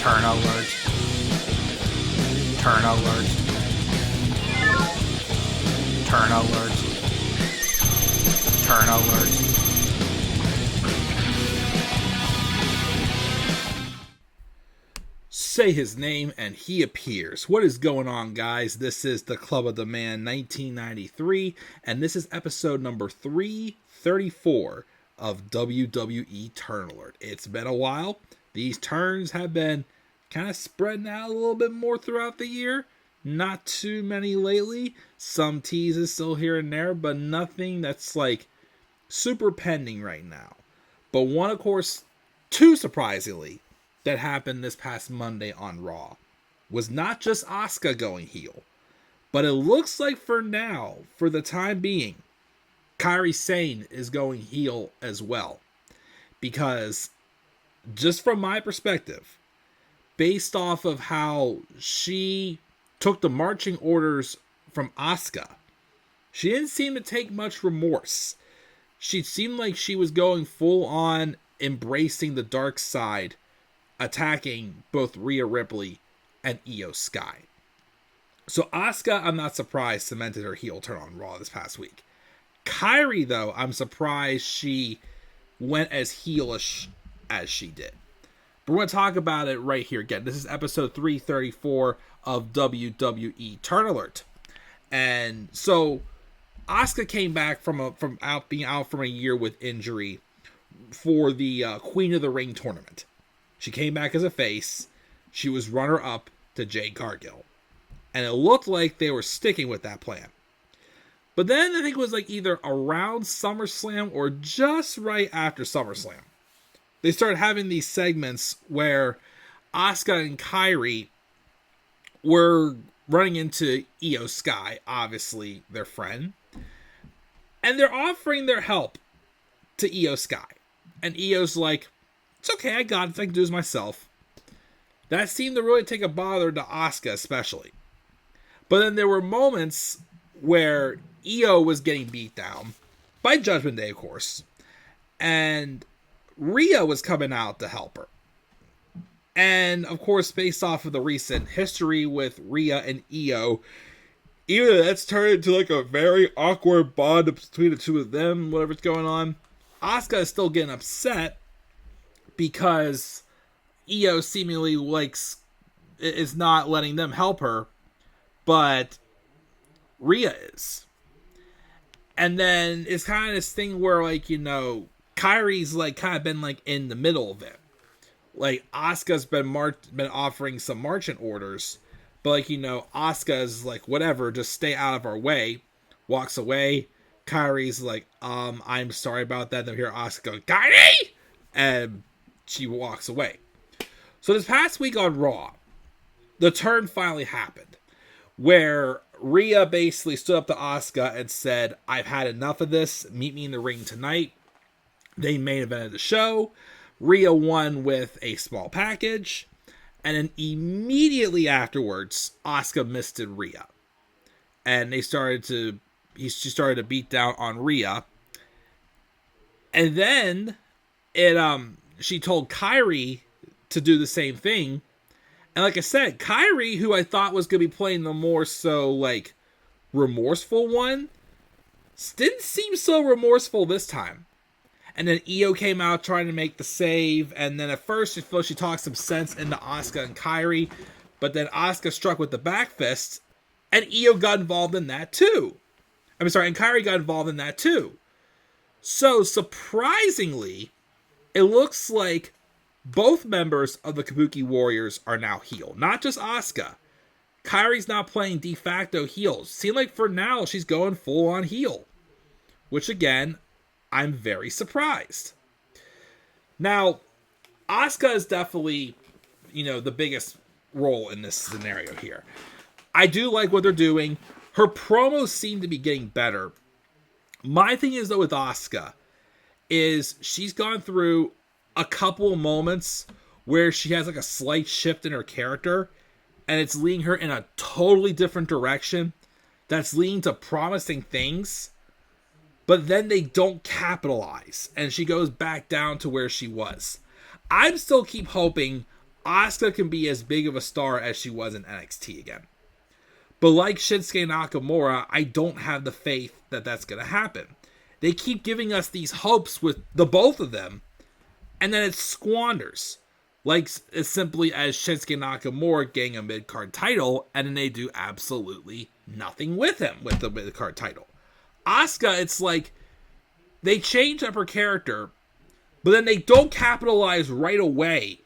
Turn Alert. Turn Alert. Turn Alert. Turn Alert. Say his name and he appears. What is going on, guys? This is the Club of the Man 1993, and this is episode number 334 of WWE Turn Alert. It's been a while. These turns have been kind of spreading out a little bit more throughout the year. Not too many lately. Some teases still here and there, but nothing that's like super pending right now. But one, of course, too surprisingly, that happened this past Monday on Raw was not just Asuka going heel, but it looks like for now, for the time being, Kairi Sane is going heel as well. Because just from my perspective, based off of how she took the marching orders from Asuka, she didn't seem to take much remorse. She seemed like she was going full on embracing the dark side, attacking both Rhea Ripley and Io Sky. So Asuka, I'm not surprised, cemented her heel turn on Raw this past week. Kairi, though, I'm surprised she went as heelish as she did. But we're going to talk about it right here again. This is episode 334 of WWE Turn Alert. And so Asuka came back from being out from a year with injury for the Queen of the Ring tournament. She came back as a face. She was runner-up to Jade Cargill. And it looked like they were sticking with that plan. But then I think it was like either around SummerSlam or just right after SummerSlam, they started having these segments where Asuka and Kairi were running into Io Sky, obviously their friend. And they're offering their help to Io Sky. And Io's like, it's okay, I got it, I can do this myself. That seemed to really take a bother to Asuka especially. But then there were moments where Io was getting beat down, by Judgment Day of course, and Rhea was coming out to help her. And of course, based off of the recent history with Rhea and Io, either that's turned into like a very awkward bond between the two of them, whatever's going on. Asuka is still getting upset because Io seemingly is not letting them help her, but Rhea is. And then it's kind of this thing where, like, you know, Kairi's like kind of been like in the middle of it. Like, Asuka's been offering some marching orders, but like, you know, Asuka's like, whatever, just stay out of our way. Walks away. Kairi's like, I'm sorry about that. Then hear Asuka go, Kairi! And she walks away. So this past week on Raw, the turn finally happened, where Rhea basically stood up to Asuka and said, I've had enough of this. Meet me in the ring tonight. They main evented the show. Rhea won with a small package. And then immediately afterwards, Asuka misted Rhea. And she started to beat down on Rhea. And then she told Kairi to do the same thing. And like I said, Kairi, who I thought was going to be playing the more so, like, remorseful one, didn't seem so remorseful this time. And then Io came out trying to make the save. And then at first, she talked some sense into Asuka and Kairi. But then Asuka struck with the back fist. And Io got involved in that too. And Kairi got involved in that too. So, surprisingly, it looks like both members of the Kabuki Warriors are now heel. Not just Asuka. Kairi's not playing de facto heel. Seems like for now she's going full on heel. Which again, I'm very surprised. Now, Asuka is definitely, you know, the biggest role in this scenario here. I do like what they're doing. Her promos seem to be getting better. My thing is though with Asuka is she's gone through a couple of moments where she has like a slight shift in her character and it's leading her in a totally different direction that's leading to promising things, but then they don't capitalize and she goes back down to where she was. I still keep hoping Asuka can be as big of a star as she was in NXT again. But like Shinsuke Nakamura, I don't have the faith that that's going to happen. They keep giving us these hopes with the both of them, and then it squanders. Like as simply as Shinsuke Nakamura getting a mid-card title, and then they do absolutely nothing with him with the mid-card title. Asuka, it's like they change up her character, but then they don't capitalize right away.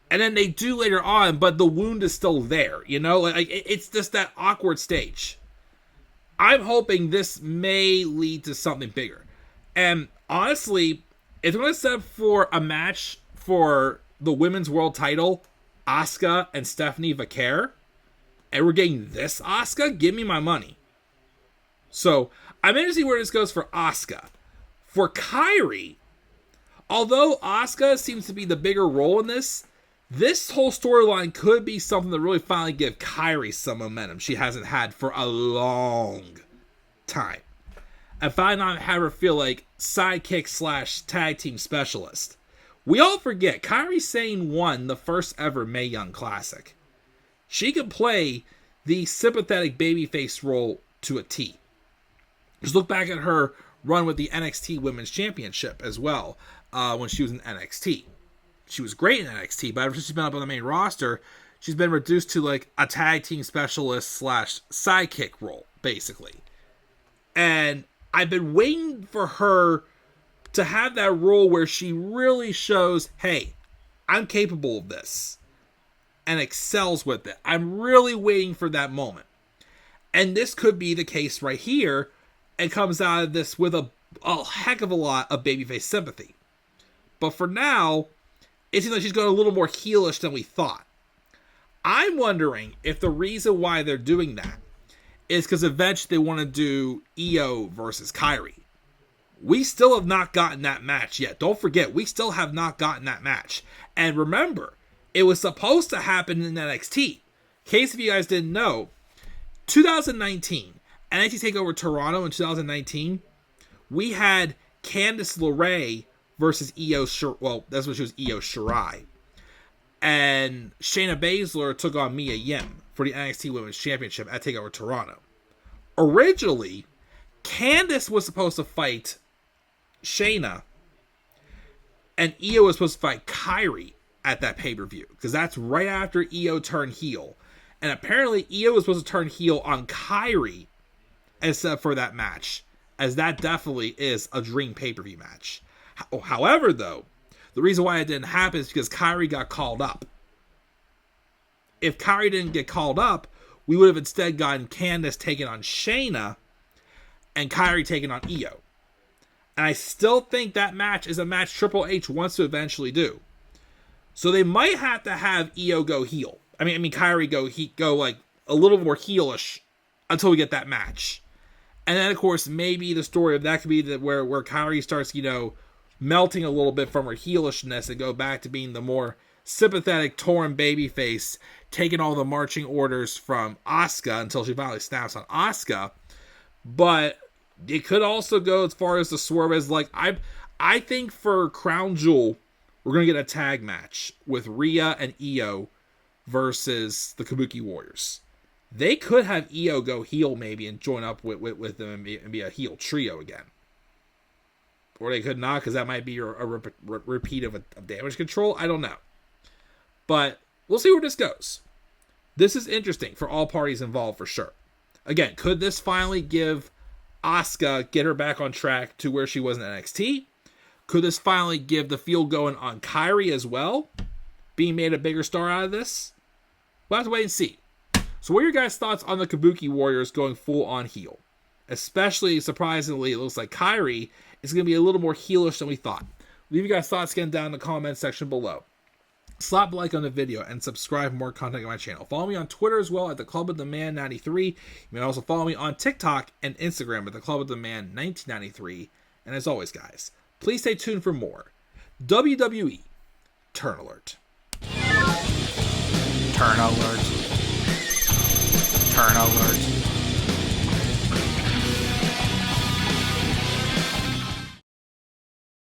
And then they do later on, but the wound is still there, you know? Like it's just that awkward stage. I'm hoping this may lead to something bigger. And honestly, if they're going to set up for a match for the women's world title, Asuka and Stephanie Vaquer, and we're getting this Asuka, give me my money. So, I'm interested to see where this goes for Asuka. For Kairi, although Asuka seems to be the bigger role in this whole storyline could be something that really finally give Kairi some momentum she hasn't had for a long time. And finally not have her feel like sidekick / tag team specialist. We all forget, Kairi Sane won the first ever Mae Young Classic. She can play the sympathetic babyface role to a T. Just look back at her run with the NXT Women's Championship as well, when she was in NXT. She was great in NXT, but ever since she's been up on the main roster, she's been reduced to like a tag team specialist / sidekick role, basically. And I've been waiting for her to have that role where she really shows, hey, I'm capable of this, and excels with it. I'm really waiting for that moment. And this could be the case right here, and comes out of this with a heck of a lot of babyface sympathy. But for now, it seems like she's going a little more heelish than we thought. I'm wondering if the reason why they're doing that is because eventually they want to do Io versus Kairi. We still have not gotten that match yet. Don't forget, we still have not gotten that match. And remember, it was supposed to happen in NXT. In case if you guys didn't know, 2019, NXT TakeOver Toronto in 2019, we had Candice LeRae versus Io Shirai. Well, that's what she was, Io Shirai. And Shayna Baszler took on Mia Yim for the NXT Women's Championship at TakeOver Toronto. Originally, Candice was supposed to fight Shayna, and Io was supposed to fight Kairi at that pay-per-view, because that's right after Io turned heel. And apparently, Io was supposed to turn heel on Kairi instead for that match, as that definitely is a dream pay-per-view match. However, though, the reason why it didn't happen is because Kairi got called up. If Kairi didn't get called up, we would have instead gotten Candice taking on Shayna and Kairi taking on Io. And I still think that match is a match Triple H wants to eventually do. So they might have to have Io go heel. I mean Kairi go like a little more heelish until we get that match. And then of course maybe the story of that could be that where Kairi starts, melting a little bit from her heelishness and go back to being the more sympathetic, torn babyface, taking all the marching orders from Asuka until she finally snaps on Asuka. But it could also go as far as the swerve as like, I think for Crown Jewel, we're going to get a tag match with Rhea and Io versus the Kabuki Warriors. They could have Io go heel maybe and join up with them and be a heel trio again. Or they could not, because that might be a repeat of Damage Control. I don't know. But we'll see where this goes. This is interesting for all parties involved for sure. Again, could this finally give Asuka, get her back on track to where she was in NXT? Could this finally give the field going on Kairi as well? Being made a bigger star out of this? We'll have to wait and see. So what are your guys' thoughts on the Kabuki Warriors going full on heel? Especially, surprisingly, it looks like Kairi is going to be a little more heelish than we thought. Leave your guys' thoughts again down in the comment section below. Slap a like on the video and subscribe for more content on my channel. Follow me on Twitter as well at the Club of the Man 93. You may also follow me on TikTok and Instagram at the Club of the Man 1993. And as always, guys, please stay tuned for more WWE Turn Alert. Turn Alert. Turn Alert.